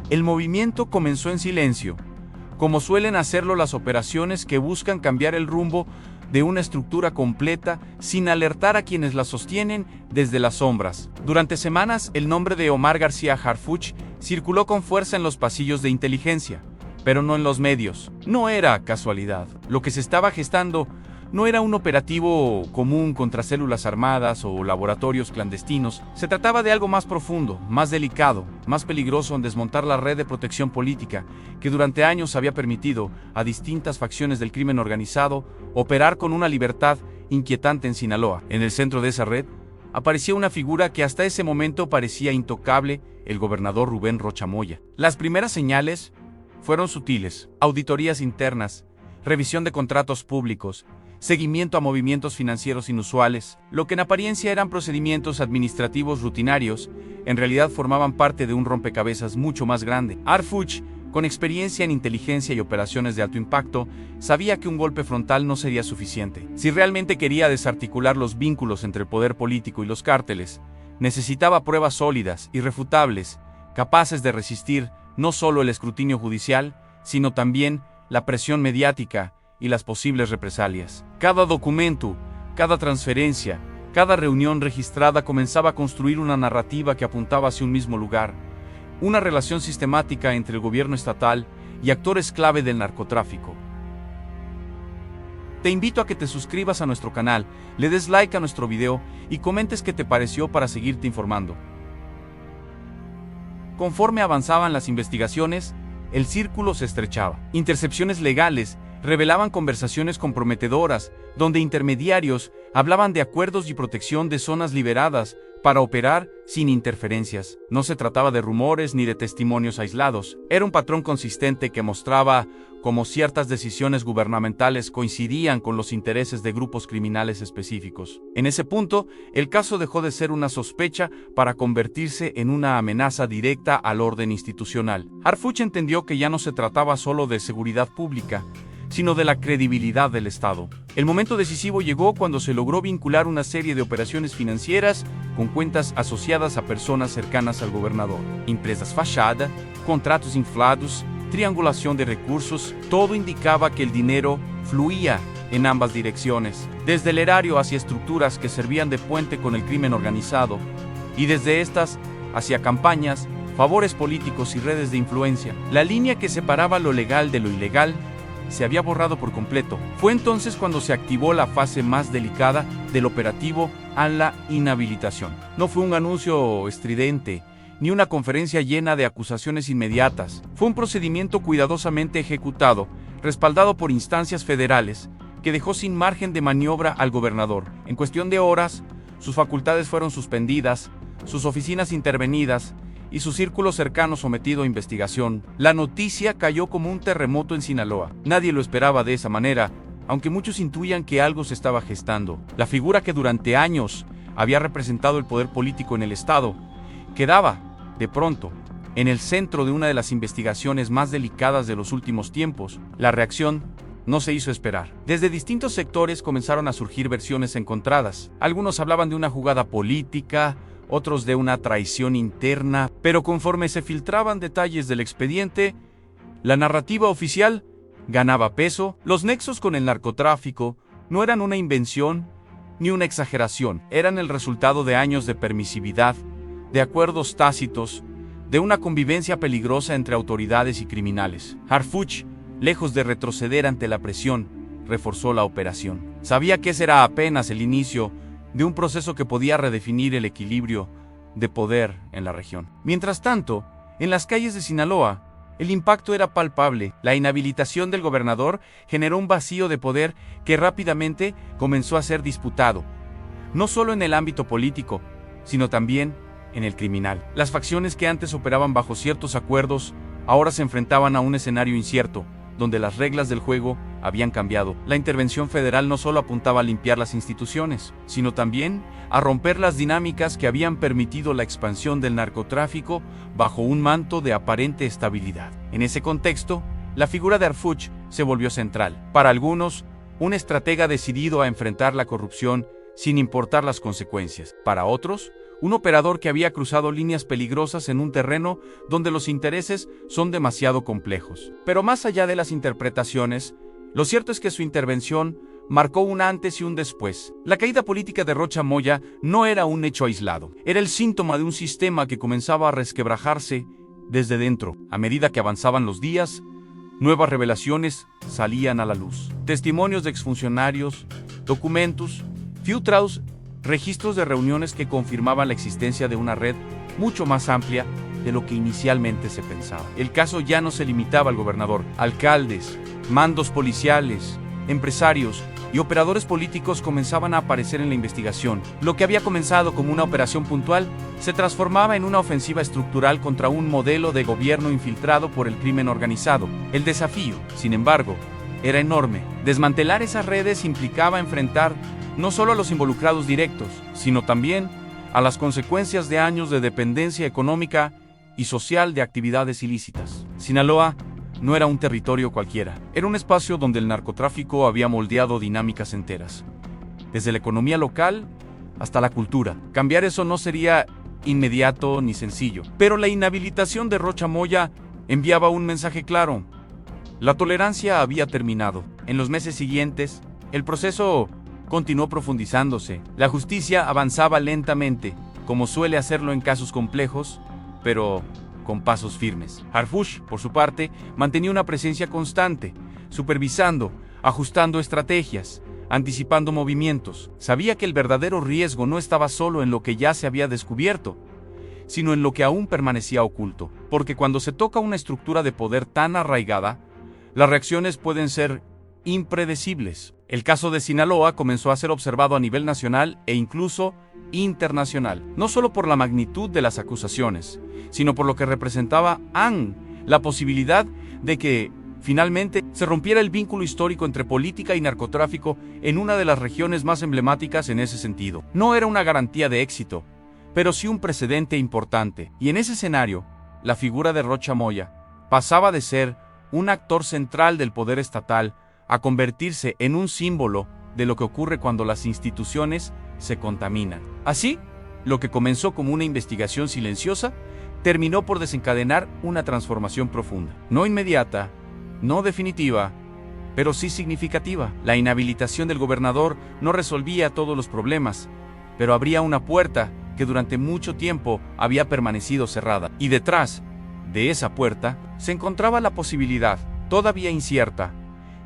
El movimiento comenzó en silencio, como suelen hacerlo las operaciones que buscan cambiar el rumbo de una estructura completa sin alertar a quienes la sostienen desde las sombras. Durante semanas, el nombre de Omar García Harfuch circuló con fuerza en los pasillos de inteligencia, pero no en los medios. No era casualidad. Lo que se estaba gestando no era un operativo común contra células armadas o laboratorios clandestinos. Se trataba de algo más profundo, más delicado, más peligroso en desmontar la red de protección política que durante años había permitido a distintas facciones del crimen organizado operar con una libertad inquietante en Sinaloa. En el centro de esa red aparecía una figura que hasta ese momento parecía intocable, el gobernador Rubén Rocha Moya. Las primeras señales fueron sutiles: auditorías internas, revisión de contratos públicos, seguimiento a movimientos financieros inusuales. Lo que en apariencia eran procedimientos administrativos rutinarios, en realidad formaban parte de un rompecabezas mucho más grande. Harfuch, con experiencia en inteligencia y operaciones de alto impacto, sabía que un golpe frontal no sería suficiente. Si realmente quería desarticular los vínculos entre el poder político y los cárteles, necesitaba pruebas sólidas, irrefutables, capaces de resistir no solo el escrutinio judicial, sino también la presión mediática y las posibles represalias. Cada documento, cada transferencia, cada reunión registrada comenzaba a construir una narrativa que apuntaba hacia un mismo lugar, una relación sistemática entre el gobierno estatal y actores clave del narcotráfico. Te invito a que te suscribas a nuestro canal, le des like a nuestro video y comentes qué te pareció para seguirte informando. Conforme avanzaban las investigaciones, el círculo se estrechaba. Intercepciones legales revelaban conversaciones comprometedoras, donde intermediarios hablaban de acuerdos y protección de zonas liberadas para operar sin interferencias. No se trataba de rumores ni de testimonios aislados. Era un patrón consistente que mostraba cómo ciertas decisiones gubernamentales coincidían con los intereses de grupos criminales específicos. En ese punto, el caso dejó de ser una sospecha para convertirse en una amenaza directa al orden institucional. Harfuch entendió que ya no se trataba solo de seguridad pública, sino de la credibilidad del Estado. El momento decisivo llegó cuando se logró vincular una serie de operaciones financieras con cuentas asociadas a personas cercanas al gobernador. Empresas fachada, contratos inflados, triangulación de recursos, todo indicaba que el dinero fluía en ambas direcciones, desde el erario hacia estructuras que servían de puente con el crimen organizado, y desde estas hacia campañas, favores políticos y redes de influencia. La línea que separaba lo legal de lo ilegal se había borrado por completo. Fue entonces cuando se activó la fase más delicada del operativo a la inhabilitación. No fue un anuncio estridente, ni una conferencia llena de acusaciones inmediatas. Fue un procedimiento cuidadosamente ejecutado, respaldado por instancias federales, que dejó sin margen de maniobra al gobernador. En cuestión de horas, sus facultades fueron suspendidas, sus oficinas intervenidas, y su círculo cercano sometido a investigación. La noticia cayó como un terremoto en Sinaloa. Nadie lo esperaba de esa manera, aunque muchos intuían que algo se estaba gestando. La figura que durante años había representado el poder político en el estado quedaba, de pronto, en el centro de una de las investigaciones más delicadas de los últimos tiempos. La reacción no se hizo esperar. Desde distintos sectores comenzaron a surgir versiones encontradas. Algunos hablaban de una jugada política, otros de una traición interna, pero conforme se filtraban detalles del expediente, la narrativa oficial ganaba peso. Los nexos con el narcotráfico no eran una invención ni una exageración, eran el resultado de años de permisividad, de acuerdos tácitos, de una convivencia peligrosa entre autoridades y criminales. Harfuch, lejos de retroceder ante la presión, reforzó la operación. Sabía que ese era apenas el inicio de un proceso que podía redefinir el equilibrio de poder en la región. Mientras tanto, en las calles de Sinaloa, el impacto era palpable. La inhabilitación del gobernador generó un vacío de poder que rápidamente comenzó a ser disputado, no solo en el ámbito político, sino también en el criminal. Las facciones que antes operaban bajo ciertos acuerdos, ahora se enfrentaban a un escenario incierto, donde las reglas del juego habían cambiado. La intervención federal no solo apuntaba a limpiar las instituciones, sino también a romper las dinámicas que habían permitido la expansión del narcotráfico bajo un manto de aparente estabilidad. En ese contexto, la figura de Harfuch se volvió central. Para algunos, un estratega decidido a enfrentar la corrupción sin importar las consecuencias. Para otros, un operador que había cruzado líneas peligrosas en un terreno donde los intereses son demasiado complejos. Pero más allá de las interpretaciones, lo cierto es que su intervención marcó un antes y un después. La caída política de Rocha Moya no era un hecho aislado, era el síntoma de un sistema que comenzaba a resquebrajarse desde dentro. A medida que avanzaban los días, nuevas revelaciones salían a la luz. Testimonios de exfuncionarios, documentos, filtrados, registros de reuniones que confirmaban la existencia de una red mucho más amplia de lo que inicialmente se pensaba. El caso ya no se limitaba al gobernador. Alcaldes, mandos policiales, empresarios y operadores políticos comenzaban a aparecer en la investigación. Lo que había comenzado como una operación puntual se transformaba en una ofensiva estructural contra un modelo de gobierno infiltrado por el crimen organizado. El desafío, sin embargo, era enorme. Desmantelar esas redes implicaba enfrentar no solo a los involucrados directos, sino también a las consecuencias de años de dependencia económica y social de actividades ilícitas. Sinaloa no era un territorio cualquiera, era un espacio donde el narcotráfico había moldeado dinámicas enteras, desde la economía local hasta la cultura. Cambiar eso no sería inmediato ni sencillo, pero la inhabilitación de Rocha Moya enviaba un mensaje claro. La tolerancia había terminado. En los meses siguientes, el proceso continuó profundizándose. La justicia avanzaba lentamente, como suele hacerlo en casos complejos, pero con pasos firmes. Harfuch, por su parte, mantenía una presencia constante, supervisando, ajustando estrategias, anticipando movimientos. Sabía que el verdadero riesgo no estaba solo en lo que ya se había descubierto, sino en lo que aún permanecía oculto, porque cuando se toca una estructura de poder tan arraigada, las reacciones pueden ser impredecibles. El caso de Sinaloa comenzó a ser observado a nivel nacional e incluso internacional, no solo por la magnitud de las acusaciones, sino por lo que representaba la posibilidad de que finalmente se rompiera el vínculo histórico entre política y narcotráfico en una de las regiones más emblemáticas en ese sentido. No era una garantía de éxito, pero sí un precedente importante. Y en ese escenario, la figura de Rocha Moya pasaba de ser un actor central del poder estatal a convertirse en un símbolo de lo que ocurre cuando las instituciones se contaminan. Así, lo que comenzó como una investigación silenciosa terminó por desencadenar una transformación profunda. No inmediata, no definitiva, pero sí significativa. La inhabilitación del gobernador no resolvía todos los problemas, pero abría una puerta que durante mucho tiempo había permanecido cerrada. Y detrás de esa puerta se encontraba la posibilidad, todavía incierta,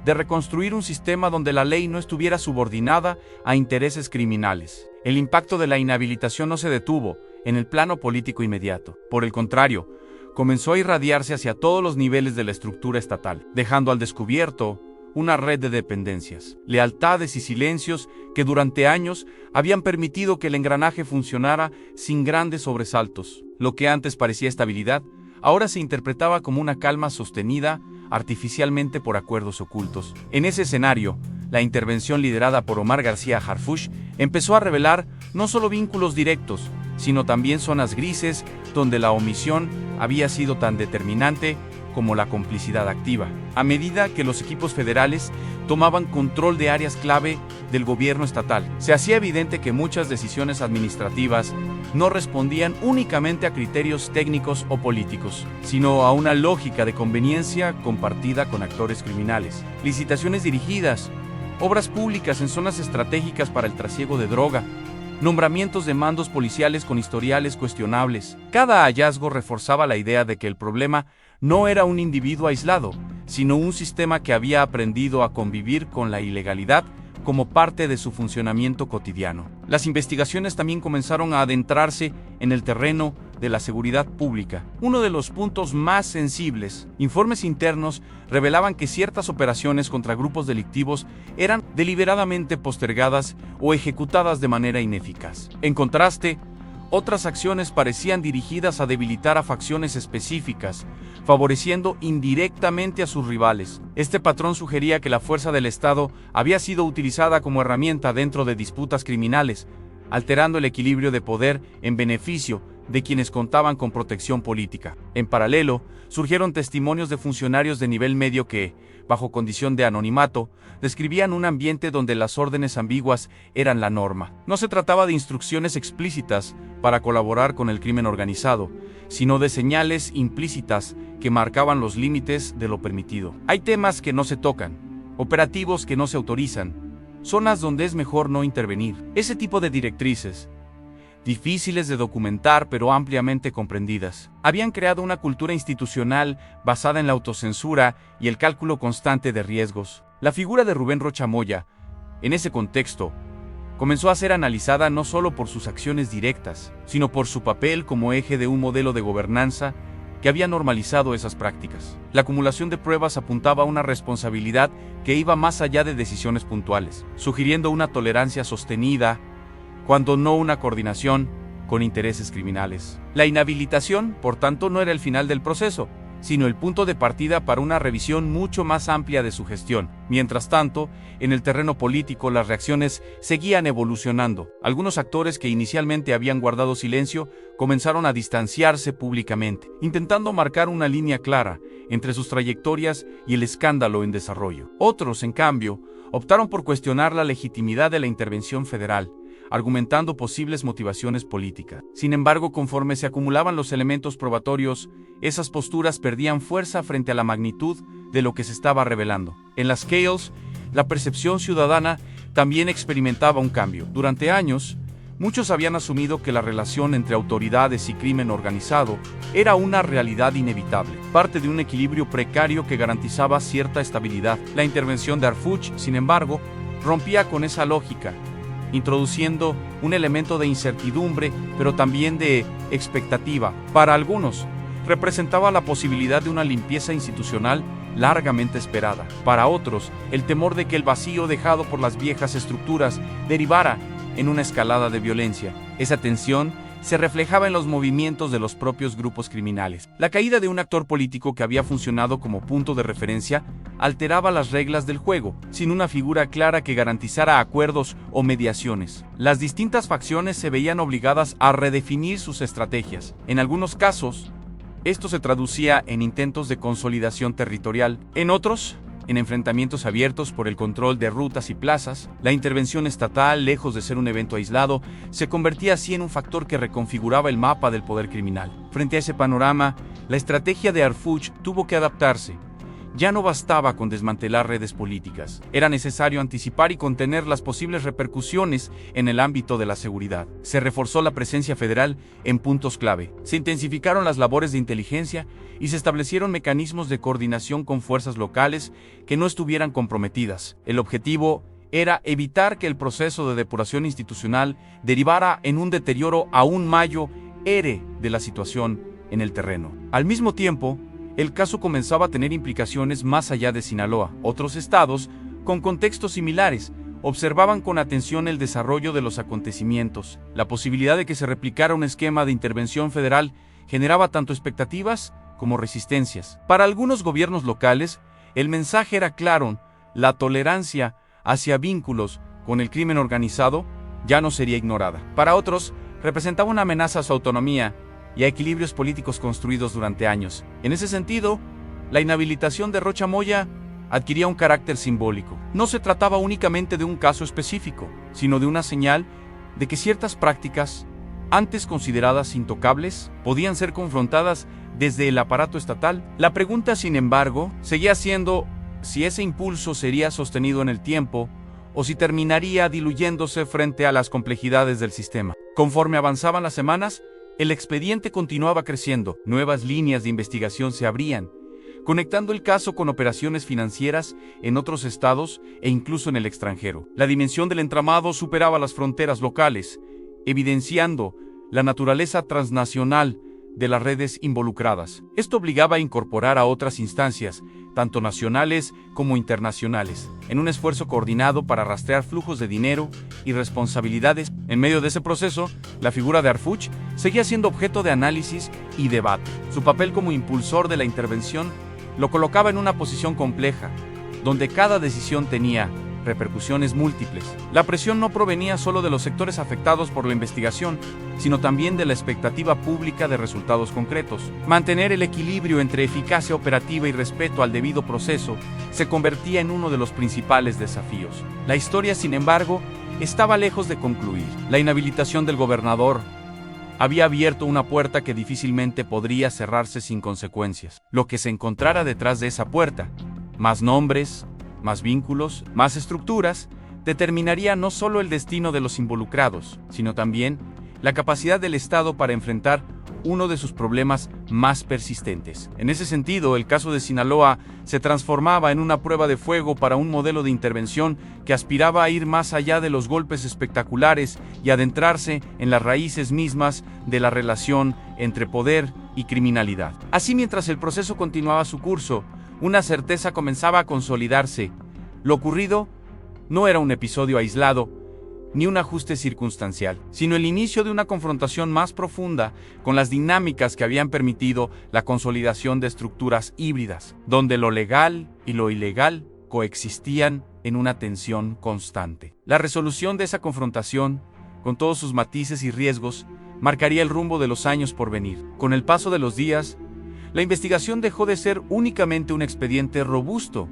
de reconstruir un sistema donde la ley no estuviera subordinada a intereses criminales. El impacto de la inhabilitación no se detuvo en el plano político inmediato. Por el contrario, comenzó a irradiarse hacia todos los niveles de la estructura estatal, dejando al descubierto una red de dependencias, lealtades y silencios que durante años habían permitido que el engranaje funcionara sin grandes sobresaltos. Lo que antes parecía estabilidad, ahora se interpretaba como una calma sostenida artificialmente por acuerdos ocultos. En ese escenario, la intervención liderada por Omar García Harfuch empezó a revelar no solo vínculos directos, sino también zonas grises donde la omisión había sido tan determinante como la complicidad activa. A medida que los equipos federales tomaban control de áreas clave del gobierno estatal, se hacía evidente que muchas decisiones administrativas no respondían únicamente a criterios técnicos o políticos, sino a una lógica de conveniencia compartida con actores criminales. Licitaciones dirigidas, obras públicas en zonas estratégicas para el trasiego de droga, nombramientos de mandos policiales con historiales cuestionables. Cada hallazgo reforzaba la idea de que el problema no era un individuo aislado, sino un sistema que había aprendido a convivir con la ilegalidad como parte de su funcionamiento cotidiano. Las investigaciones también comenzaron a adentrarse en el terreno de la seguridad pública. Uno de los puntos más sensibles, informes internos revelaban que ciertas operaciones contra grupos delictivos eran deliberadamente postergadas o ejecutadas de manera ineficaz. En contraste, otras acciones parecían dirigidas a debilitar a facciones específicas, favoreciendo indirectamente a sus rivales. Este patrón sugería que la fuerza del Estado había sido utilizada como herramienta dentro de disputas criminales, alterando el equilibrio de poder en beneficio de quienes contaban con protección política. En paralelo, surgieron testimonios de funcionarios de nivel medio que, bajo condición de anonimato, describían un ambiente donde las órdenes ambiguas eran la norma. No se trataba de instrucciones explícitas para colaborar con el crimen organizado, sino de señales implícitas que marcaban los límites de lo permitido. Hay temas que no se tocan, operativos que no se autorizan, zonas donde es mejor no intervenir. Ese tipo de directrices, difíciles de documentar pero ampliamente comprendidas, habían creado una cultura institucional basada en la autocensura y el cálculo constante de riesgos. La figura de Rubén Rocha Moya, en ese contexto, comenzó a ser analizada no solo por sus acciones directas, sino por su papel como eje de un modelo de gobernanza que había normalizado esas prácticas. La acumulación de pruebas apuntaba a una responsabilidad que iba más allá de decisiones puntuales, sugiriendo una tolerancia sostenida, cuando no una coordinación con intereses criminales. La inhabilitación, por tanto, no era el final del proceso, sino el punto de partida para una revisión mucho más amplia de su gestión. Mientras tanto, en el terreno político las reacciones seguían evolucionando. Algunos actores que inicialmente habían guardado silencio comenzaron a distanciarse públicamente, intentando marcar una línea clara entre sus trayectorias y el escándalo en desarrollo. Otros, en cambio, optaron por cuestionar la legitimidad de la intervención federal, argumentando posibles motivaciones políticas. Sin embargo, conforme se acumulaban los elementos probatorios, esas posturas perdían fuerza frente a la magnitud de lo que se estaba revelando. En las Cales, la percepción ciudadana también experimentaba un cambio. Durante años, muchos habían asumido que la relación entre autoridades y crimen organizado era una realidad inevitable, parte de un equilibrio precario que garantizaba cierta estabilidad. La intervención de Arfuch, sin embargo, rompía con esa lógica, introduciendo un elemento de incertidumbre, pero también de expectativa. Para algunos, representaba la posibilidad de una limpieza institucional largamente esperada. Para otros, el temor de que el vacío dejado por las viejas estructuras derivara en una escalada de violencia. Esa tensión se reflejaba en los movimientos de los propios grupos criminales. La caída de un actor político que había funcionado como punto de referencia alteraba las reglas del juego, sin una figura clara que garantizara acuerdos o mediaciones. Las distintas facciones se veían obligadas a redefinir sus estrategias. En algunos casos, esto se traducía en intentos de consolidación territorial. En otros, en enfrentamientos abiertos por el control de rutas y plazas. La intervención estatal, lejos de ser un evento aislado, se convertía así en un factor que reconfiguraba el mapa del poder criminal. Frente a ese panorama, la estrategia de Arfuch tuvo que adaptarse. Ya no bastaba con desmantelar redes políticas. Era necesario anticipar y contener las posibles repercusiones en el ámbito de la seguridad. Se reforzó la presencia federal en puntos clave. Se intensificaron las labores de inteligencia y se establecieron mecanismos de coordinación con fuerzas locales que no estuvieran comprometidas. El objetivo era evitar que el proceso de depuración institucional derivara en un deterioro aún mayor de la situación en el terreno. Al mismo tiempo, el caso comenzaba a tener implicaciones más allá de Sinaloa. Otros estados, con contextos similares, observaban con atención el desarrollo de los acontecimientos. La posibilidad de que se replicara un esquema de intervención federal generaba tanto expectativas como resistencias. Para algunos gobiernos locales, el mensaje era claro: la tolerancia hacia vínculos con el crimen organizado ya no sería ignorada. Para otros, representaba una amenaza a su autonomía y a equilibrios políticos construidos durante años. En ese sentido, la inhabilitación de Rocha Moya adquiría un carácter simbólico. No se trataba únicamente de un caso específico, sino de una señal de que ciertas prácticas, antes consideradas intocables, podían ser confrontadas desde el aparato estatal. La pregunta, sin embargo, seguía siendo si ese impulso sería sostenido en el tiempo o si terminaría diluyéndose frente a las complejidades del sistema. Conforme avanzaban las semanas, el expediente continuaba creciendo. Nuevas líneas de investigación se abrían, conectando el caso con operaciones financieras en otros estados e incluso en el extranjero. La dimensión del entramado superaba las fronteras locales, evidenciando la naturaleza transnacional de las redes involucradas. Esto obligaba a incorporar a otras instancias, tanto nacionales como internacionales, en un esfuerzo coordinado para rastrear flujos de dinero y responsabilidades. En medio de ese proceso, la figura de Arfuch seguía siendo objeto de análisis y debate. Su papel como impulsor de la intervención lo colocaba en una posición compleja, donde cada decisión tenía repercusiones múltiples. La presión no provenía solo de los sectores afectados por la investigación, sino también de la expectativa pública de resultados concretos. Mantener el equilibrio entre eficacia operativa y respeto al debido proceso se convertía en uno de los principales desafíos. La historia, sin embargo, estaba lejos de concluir. La inhabilitación del gobernador había abierto una puerta que difícilmente podría cerrarse sin consecuencias. Lo que se encontrara detrás de esa puerta, más nombres, más vínculos, más estructuras, determinaría no solo el destino de los involucrados, sino también la capacidad del Estado para enfrentar uno de sus problemas más persistentes. En ese sentido, el caso de Sinaloa se transformaba en una prueba de fuego para un modelo de intervención que aspiraba a ir más allá de los golpes espectaculares y adentrarse en las raíces mismas de la relación entre poder y criminalidad. Así, mientras el proceso continuaba su curso, una certeza comenzaba a consolidarse. Lo ocurrido no era un episodio aislado, ni un ajuste circunstancial, sino el inicio de una confrontación más profunda con las dinámicas que habían permitido la consolidación de estructuras híbridas, donde lo legal y lo ilegal coexistían en una tensión constante. La resolución de esa confrontación, con todos sus matices y riesgos, marcaría el rumbo de los años por venir. Con el paso de los días, la investigación dejó de ser únicamente un expediente robusto,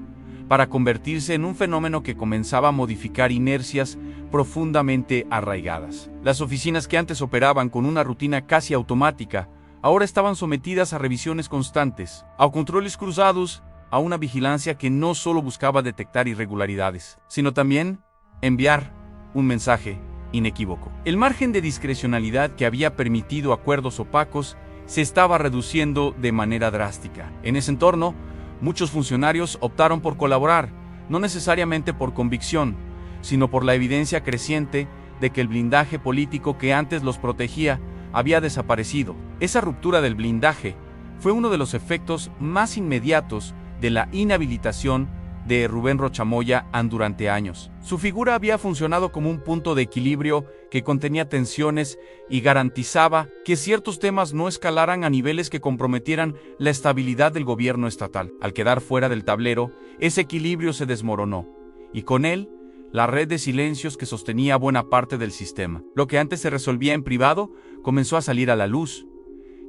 para convertirse en un fenómeno que comenzaba a modificar inercias profundamente arraigadas. Las oficinas que antes operaban con una rutina casi automática, ahora estaban sometidas a revisiones constantes, a controles cruzados, a una vigilancia que no solo buscaba detectar irregularidades, sino también enviar un mensaje inequívoco. El margen de discrecionalidad que había permitido acuerdos opacos se estaba reduciendo de manera drástica. En ese entorno, muchos funcionarios optaron por colaborar, no necesariamente por convicción, sino por la evidencia creciente de que el blindaje político que antes los protegía había desaparecido. Esa ruptura del blindaje fue uno de los efectos más inmediatos de la inhabilitación de Rubén Rocha Moya durante años. Su figura había funcionado como un punto de equilibrio que contenía tensiones y garantizaba que ciertos temas no escalaran a niveles que comprometieran la estabilidad del gobierno estatal. Al quedar fuera del tablero, ese equilibrio se desmoronó, y con él, la red de silencios que sostenía buena parte del sistema. Lo que antes se resolvía en privado comenzó a salir a la luz,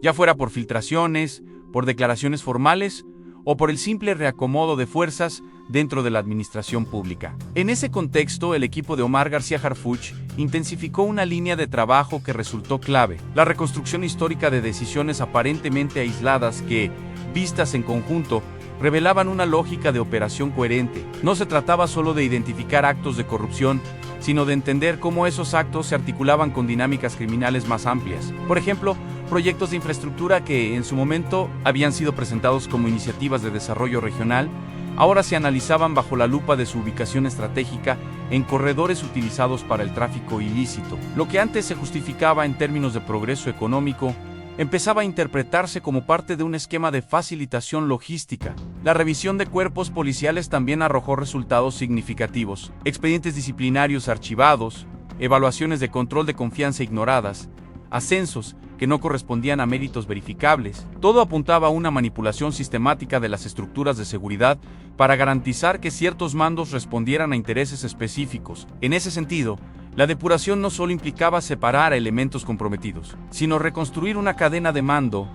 ya fuera por filtraciones, por declaraciones formales o por el simple reacomodo de fuerzas dentro de la administración pública. En ese contexto, el equipo de Omar García Harfuch intensificó una línea de trabajo que resultó clave: la reconstrucción histórica de decisiones aparentemente aisladas que, vistas en conjunto, revelaban una lógica de operación coherente. No se trataba solo de identificar actos de corrupción, sino de entender cómo esos actos se articulaban con dinámicas criminales más amplias. Por ejemplo, proyectos de infraestructura que en su momento habían sido presentados como iniciativas de desarrollo regional, ahora se analizaban bajo la lupa de su ubicación estratégica en corredores utilizados para el tráfico ilícito. Lo que antes se justificaba en términos de progreso económico, empezaba a interpretarse como parte de un esquema de facilitación logística. La revisión de cuerpos policiales también arrojó resultados significativos: expedientes disciplinarios archivados, evaluaciones de control de confianza ignoradas, ascensos que no correspondían a méritos verificables. Todo apuntaba a una manipulación sistemática de las estructuras de seguridad para garantizar que ciertos mandos respondieran a intereses específicos. En ese sentido, la depuración no solo implicaba separar a elementos comprometidos, sino reconstruir una cadena de mando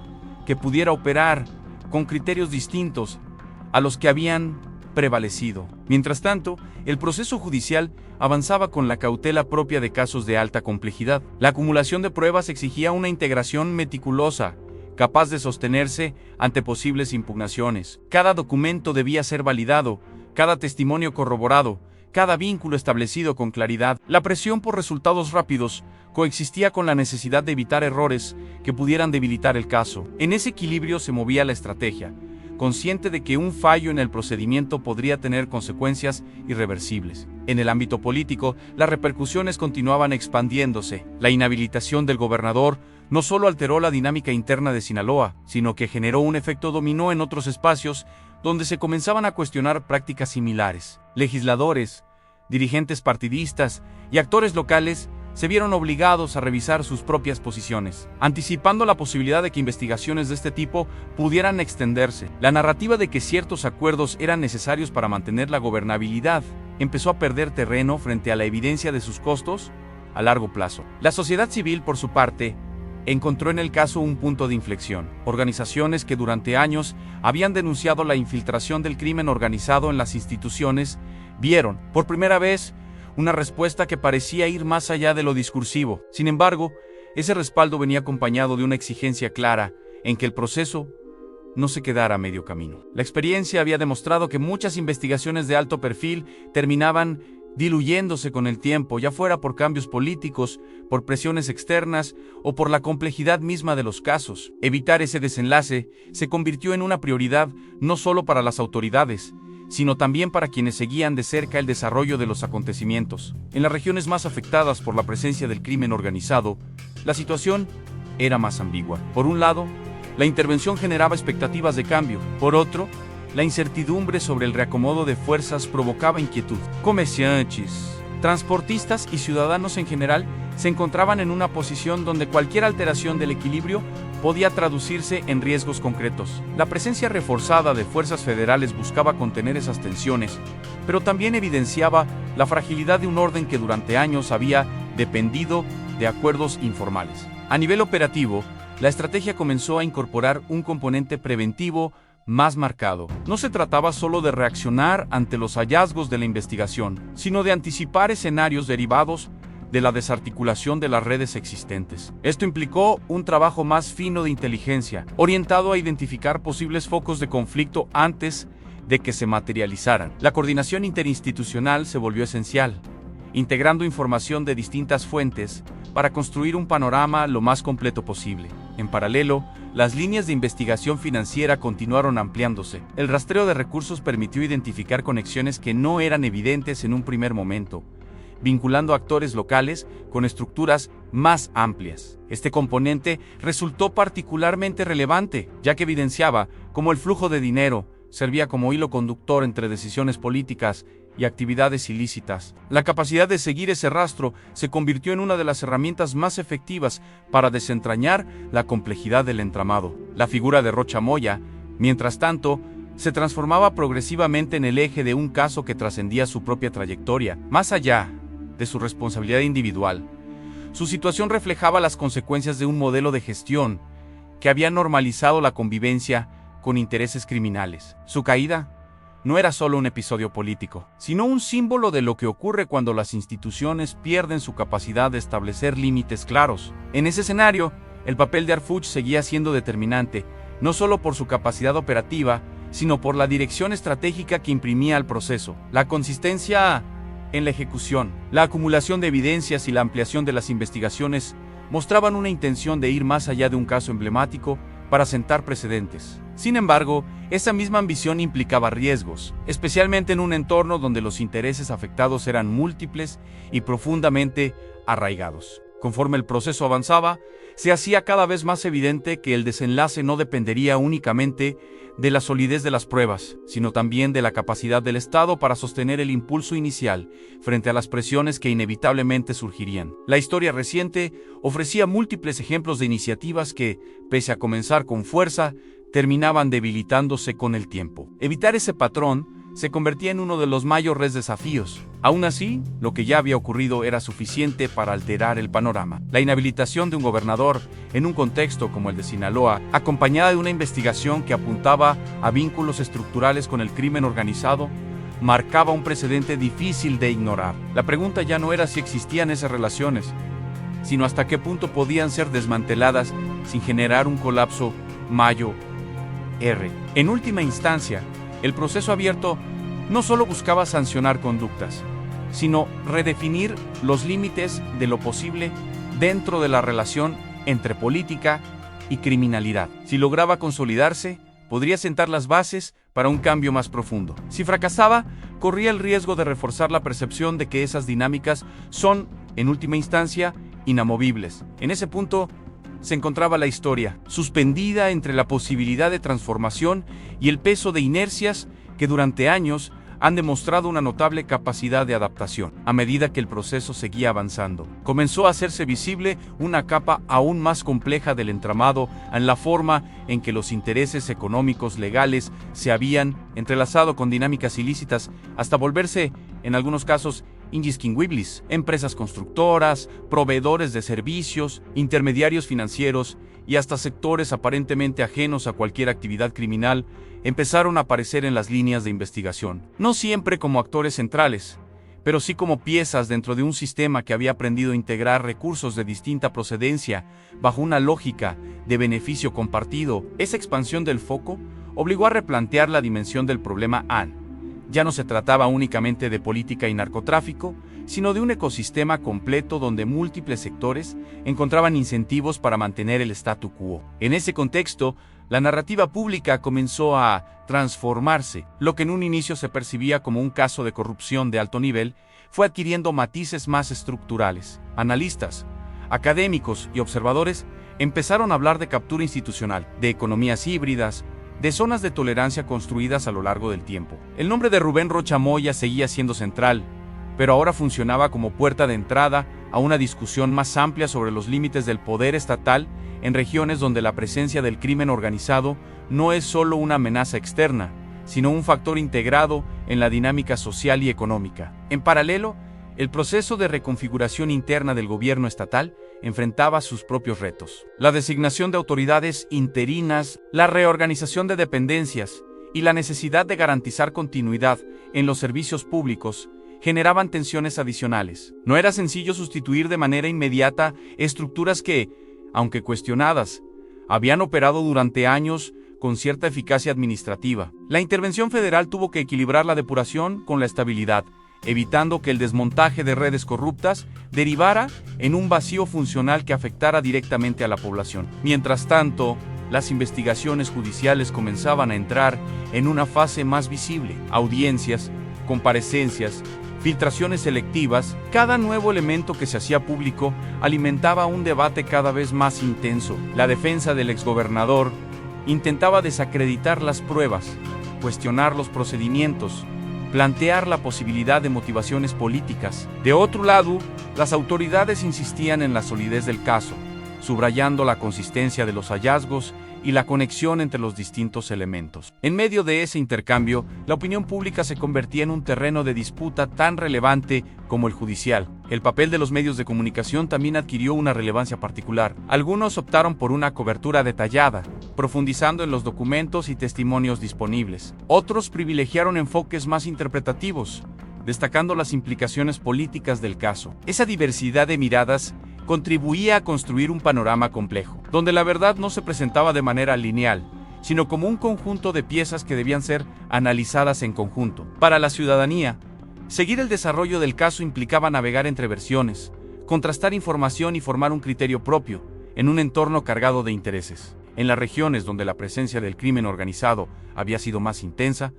que pudiera operar con criterios distintos a los que habían prevalecido. Mientras tanto, el proceso judicial avanzaba con la cautela propia de casos de alta complejidad. La acumulación de pruebas exigía una integración meticulosa, capaz de sostenerse ante posibles impugnaciones. Cada documento debía ser validado, cada testimonio corroborado, cada vínculo establecido con claridad. La presión por resultados rápidos coexistía con la necesidad de evitar errores que pudieran debilitar el caso. En ese equilibrio se movía la estrategia, consciente de que un fallo en el procedimiento podría tener consecuencias irreversibles. En el ámbito político, las repercusiones continuaban expandiéndose. La inhabilitación del gobernador no solo alteró la dinámica interna de Sinaloa, sino que generó un efecto dominó en otros espacios donde se comenzaban a cuestionar prácticas similares. Legisladores, dirigentes partidistas y actores locales se vieron obligados a revisar sus propias posiciones, anticipando la posibilidad de que investigaciones de este tipo pudieran extenderse. La narrativa de que ciertos acuerdos eran necesarios para mantener la gobernabilidad empezó a perder terreno frente a la evidencia de sus costos a largo plazo. La sociedad civil, por su parte, encontró en el caso un punto de inflexión. Organizaciones que durante años habían denunciado la infiltración del crimen organizado en las instituciones vieron, por primera vez, una respuesta que parecía ir más allá de lo discursivo. Sin embargo, ese respaldo venía acompañado de una exigencia clara en que el proceso no se quedara a medio camino. La experiencia había demostrado que muchas investigaciones de alto perfil terminaban diluyéndose con el tiempo, ya fuera por cambios políticos, por presiones externas o por la complejidad misma de los casos. Evitar ese desenlace se convirtió en una prioridad no solo para las autoridades, sino también para quienes seguían de cerca el desarrollo de los acontecimientos. En las regiones más afectadas por la presencia del crimen organizado, la situación era más ambigua. Por un lado, la intervención generaba expectativas de cambio. Por otro, la incertidumbre sobre el reacomodo de fuerzas provocaba inquietud. Comerciantes, transportistas y ciudadanos en general se encontraban en una posición donde cualquier alteración del equilibrio podía traducirse en riesgos concretos. La presencia reforzada de fuerzas federales buscaba contener esas tensiones, pero también evidenciaba la fragilidad de un orden que durante años había dependido de acuerdos informales. A nivel operativo, la estrategia comenzó a incorporar un componente preventivo más marcado. No se trataba solo de reaccionar ante los hallazgos de la investigación, sino de anticipar escenarios derivados de la desarticulación de las redes existentes. Esto implicó un trabajo más fino de inteligencia, orientado a identificar posibles focos de conflicto antes de que se materializaran. La coordinación interinstitucional se volvió esencial, integrando información de distintas fuentes para construir un panorama lo más completo posible. En paralelo, las líneas de investigación financiera continuaron ampliándose. El rastreo de recursos permitió identificar conexiones que no eran evidentes en un primer momento, vinculando actores locales con estructuras más amplias. Este componente resultó particularmente relevante, ya que evidenciaba cómo el flujo de dinero servía como hilo conductor entre decisiones políticas y actividades ilícitas. La capacidad de seguir ese rastro se convirtió en una de las herramientas más efectivas para desentrañar la complejidad del entramado. La figura de Rocha Moya, mientras tanto, se transformaba progresivamente en el eje de un caso que trascendía su propia trayectoria. Más allá de su responsabilidad individual, su situación reflejaba las consecuencias de un modelo de gestión que había normalizado la convivencia con intereses criminales. Su caída no era solo un episodio político, sino un símbolo de lo que ocurre cuando las instituciones pierden su capacidad de establecer límites claros. En ese escenario, el papel de Arfuch seguía siendo determinante, no solo por su capacidad operativa, sino por la dirección estratégica que imprimía al proceso. La consistencia en la ejecución, la acumulación de evidencias y la ampliación de las investigaciones mostraban una intención de ir más allá de un caso emblemático para sentar precedentes. Sin embargo, esa misma ambición implicaba riesgos, especialmente en un entorno donde los intereses afectados eran múltiples y profundamente arraigados. Conforme el proceso avanzaba, se hacía cada vez más evidente que el desenlace no dependería únicamente de la solidez de las pruebas, sino también de la capacidad del Estado para sostener el impulso inicial frente a las presiones que inevitablemente surgirían. La historia reciente ofrecía múltiples ejemplos de iniciativas que, pese a comenzar con fuerza, terminaban debilitándose con el tiempo. Evitar ese patrón se convertía en uno de los mayores desafíos. Aún así, lo que ya había ocurrido era suficiente para alterar el panorama. La inhabilitación de un gobernador en un contexto como el de Sinaloa, acompañada de una investigación que apuntaba a vínculos estructurales con el crimen organizado, marcaba un precedente difícil de ignorar. La pregunta ya no era si existían esas relaciones, sino hasta qué punto podían ser desmanteladas sin generar un colapso mayor. En última instancia, el proceso abierto no solo buscaba sancionar conductas, sino redefinir los límites de lo posible dentro de la relación entre política y criminalidad. Si lograba consolidarse, podría sentar las bases para un cambio más profundo. Si fracasaba, corría el riesgo de reforzar la percepción de que esas dinámicas son, en última instancia, inamovibles. En ese punto se encontraba la historia, suspendida entre la posibilidad de transformación y el peso de inercias que durante años han demostrado una notable capacidad de adaptación. A medida que el proceso seguía avanzando, comenzó a hacerse visible una capa aún más compleja del entramado en la forma en que los intereses económicos legales se habían entrelazado con dinámicas ilícitas hasta volverse, en algunos casos, indistinguibles: empresas constructoras, proveedores de servicios, intermediarios financieros y hasta sectores aparentemente ajenos a cualquier actividad criminal empezaron a aparecer en las líneas de investigación. No siempre como actores centrales, pero sí como piezas dentro de un sistema que había aprendido a integrar recursos de distinta procedencia bajo una lógica de beneficio compartido. Esa expansión del foco obligó a replantear la dimensión del problema AN. Ya no se trataba únicamente de política y narcotráfico, sino de un ecosistema completo donde múltiples sectores encontraban incentivos para mantener el statu quo. En ese contexto, la narrativa pública comenzó a transformarse. Lo que en un inicio se percibía como un caso de corrupción de alto nivel fue adquiriendo matices más estructurales. Analistas, académicos y observadores empezaron a hablar de captura institucional, de economías híbridas, de zonas de tolerancia construidas a lo largo del tiempo. El nombre de Rubén Rocha Moya seguía siendo central, pero ahora funcionaba como puerta de entrada a una discusión más amplia sobre los límites del poder estatal en regiones donde la presencia del crimen organizado no es solo una amenaza externa, sino un factor integrado en la dinámica social y económica. En paralelo, el proceso de reconfiguración interna del gobierno estatal enfrentaba sus propios retos. La designación de autoridades interinas, la reorganización de dependencias y la necesidad de garantizar continuidad en los servicios públicos generaban tensiones adicionales. No era sencillo sustituir de manera inmediata estructuras que, aunque cuestionadas, habían operado durante años con cierta eficacia administrativa. La intervención federal tuvo que equilibrar la depuración con la estabilidad, evitando que el desmontaje de redes corruptas derivara en un vacío funcional que afectara directamente a la población. Mientras tanto, las investigaciones judiciales comenzaban a entrar en una fase más visible. Audiencias, comparecencias, filtraciones selectivas, cada nuevo elemento que se hacía público alimentaba un debate cada vez más intenso. La defensa del exgobernador intentaba desacreditar las pruebas, cuestionar los procedimientos, plantear la posibilidad de motivaciones políticas. De otro lado, las autoridades insistían en la solidez del caso, subrayando la consistencia de los hallazgos y la conexión entre los distintos elementos. En medio de ese intercambio, la opinión pública se convertía en un terreno de disputa tan relevante como el judicial. El papel de los medios de comunicación también adquirió una relevancia particular. Algunos optaron por una cobertura detallada, profundizando en los documentos y testimonios disponibles. Otros privilegiaron enfoques más interpretativos, destacando las implicaciones políticas del caso. Esa diversidad de miradas contribuía a construir un panorama complejo, donde la verdad no se presentaba de manera lineal, sino como un conjunto de piezas que debían ser analizadas en conjunto. Para la ciudadanía, seguir el desarrollo del caso implicaba navegar entre versiones, contrastar información y formar un criterio propio, en un entorno cargado de intereses. En las regiones donde la presencia del crimen organizado había sido más intensa,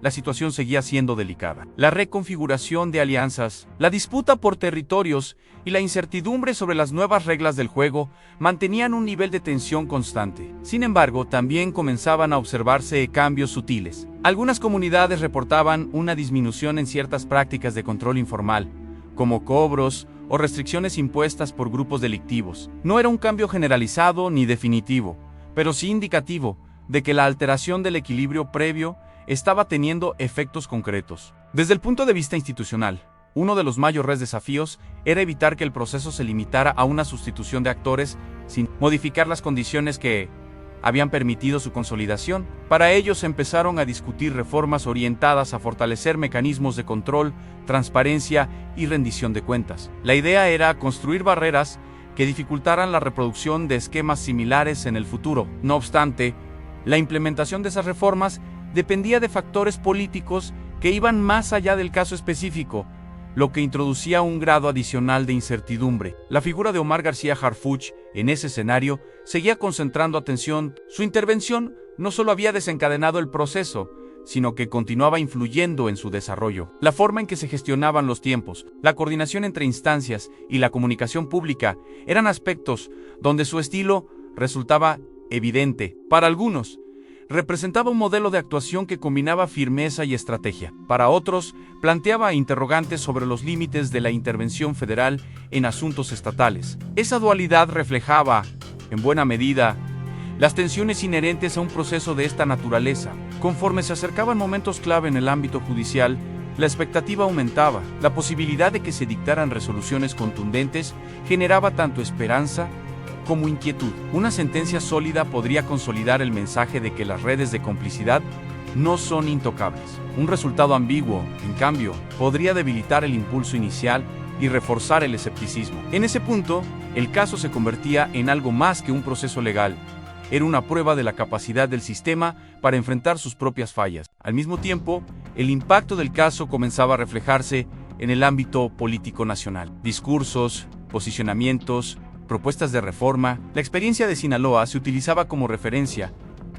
la situación seguía siendo delicada. La reconfiguración de alianzas, la disputa por territorios y la incertidumbre sobre las nuevas reglas del juego mantenían un nivel de tensión constante. Sin embargo, también comenzaban a observarse cambios sutiles. Algunas comunidades reportaban una disminución en ciertas prácticas de control informal, como cobros o restricciones impuestas por grupos delictivos. No era un cambio generalizado ni definitivo, pero sí indicativo de que la alteración del equilibrio previo estaba teniendo efectos concretos. Desde el punto de vista institucional, uno de los mayores desafíos era evitar que el proceso se limitara a una sustitución de actores sin modificar las condiciones que habían permitido su consolidación. Para ello se empezaron a discutir reformas orientadas a fortalecer mecanismos de control, transparencia y rendición de cuentas. La idea era construir barreras que dificultaran la reproducción de esquemas similares en el futuro. No obstante, la implementación de esas reformas dependía de factores políticos que iban más allá del caso específico, lo que introducía un grado adicional de incertidumbre. La figura de Omar García Harfuch, en ese escenario, seguía concentrando atención. Su intervención no solo había desencadenado el proceso, sino que continuaba influyendo en su desarrollo. La forma en que se gestionaban los tiempos, la coordinación entre instancias y la comunicación pública eran aspectos donde su estilo resultaba evidente. Para algunos, representaba un modelo de actuación que combinaba firmeza y estrategia. Para otros, planteaba interrogantes sobre los límites de la intervención federal en asuntos estatales. Esa dualidad reflejaba, en buena medida, las tensiones inherentes a un proceso de esta naturaleza. Conforme se acercaban momentos clave en el ámbito judicial, La expectativa aumentaba. La posibilidad de que se dictaran resoluciones contundentes generaba tanto esperanza como inquietud. Una sentencia sólida podría consolidar el mensaje de que las redes de complicidad no son intocables. Un resultado ambiguo, en cambio, podría debilitar el impulso inicial y reforzar el escepticismo. En ese punto, el caso se convertía en algo más que un proceso legal. Era una prueba de la capacidad del sistema para enfrentar sus propias fallas. Al mismo tiempo, el impacto del caso comenzaba a reflejarse en el ámbito político nacional. Discursos, posicionamientos, propuestas de reforma. La experiencia de Sinaloa se utilizaba como referencia,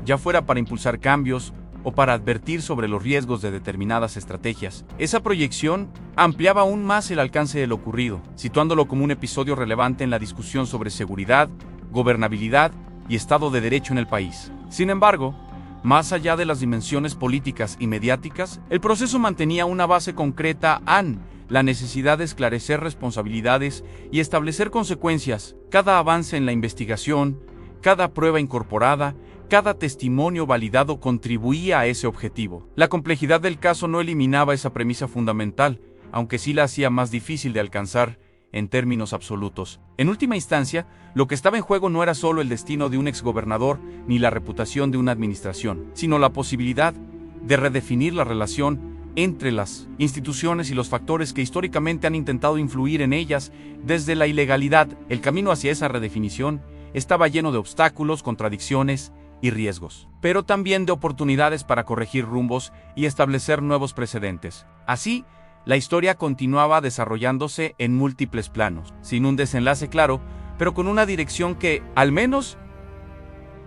ya fuera para impulsar cambios o para advertir sobre los riesgos de determinadas estrategias. Esa proyección ampliaba aún más el alcance de lo ocurrido, situándolo como un episodio relevante en la discusión sobre seguridad, gobernabilidad y Estado de Derecho en el país. Sin embargo, más allá de las dimensiones políticas y mediáticas, el proceso mantenía una base concreta en la necesidad de esclarecer responsabilidades y establecer consecuencias. Cada avance en la investigación, cada prueba incorporada, cada testimonio validado contribuía a ese objetivo. La complejidad del caso no eliminaba esa premisa fundamental, aunque sí la hacía más difícil de alcanzar en términos absolutos. En última instancia, lo que estaba en juego no era solo el destino de un exgobernador ni la reputación de una administración, sino la posibilidad de redefinir la relación entre las instituciones y los factores que históricamente han intentado influir en ellas desde la ilegalidad. El camino hacia esa redefinición estaba lleno de obstáculos, contradicciones y riesgos, pero también de oportunidades para corregir rumbos y establecer nuevos precedentes. Así, la historia continuaba desarrollándose en múltiples planos, sin un desenlace claro, pero con una dirección que, al menos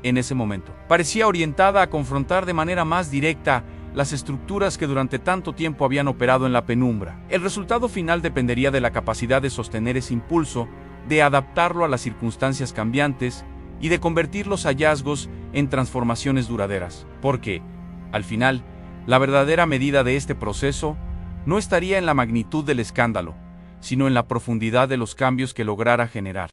en ese momento, parecía orientada a confrontar de manera más directa las estructuras que durante tanto tiempo habían operado en la penumbra. El resultado final dependería de la capacidad de sostener ese impulso, de adaptarlo a las circunstancias cambiantes y de convertir los hallazgos en transformaciones duraderas. Porque, al final, la verdadera medida de este proceso no estaría en la magnitud del escándalo, sino en la profundidad de los cambios que lograra generar.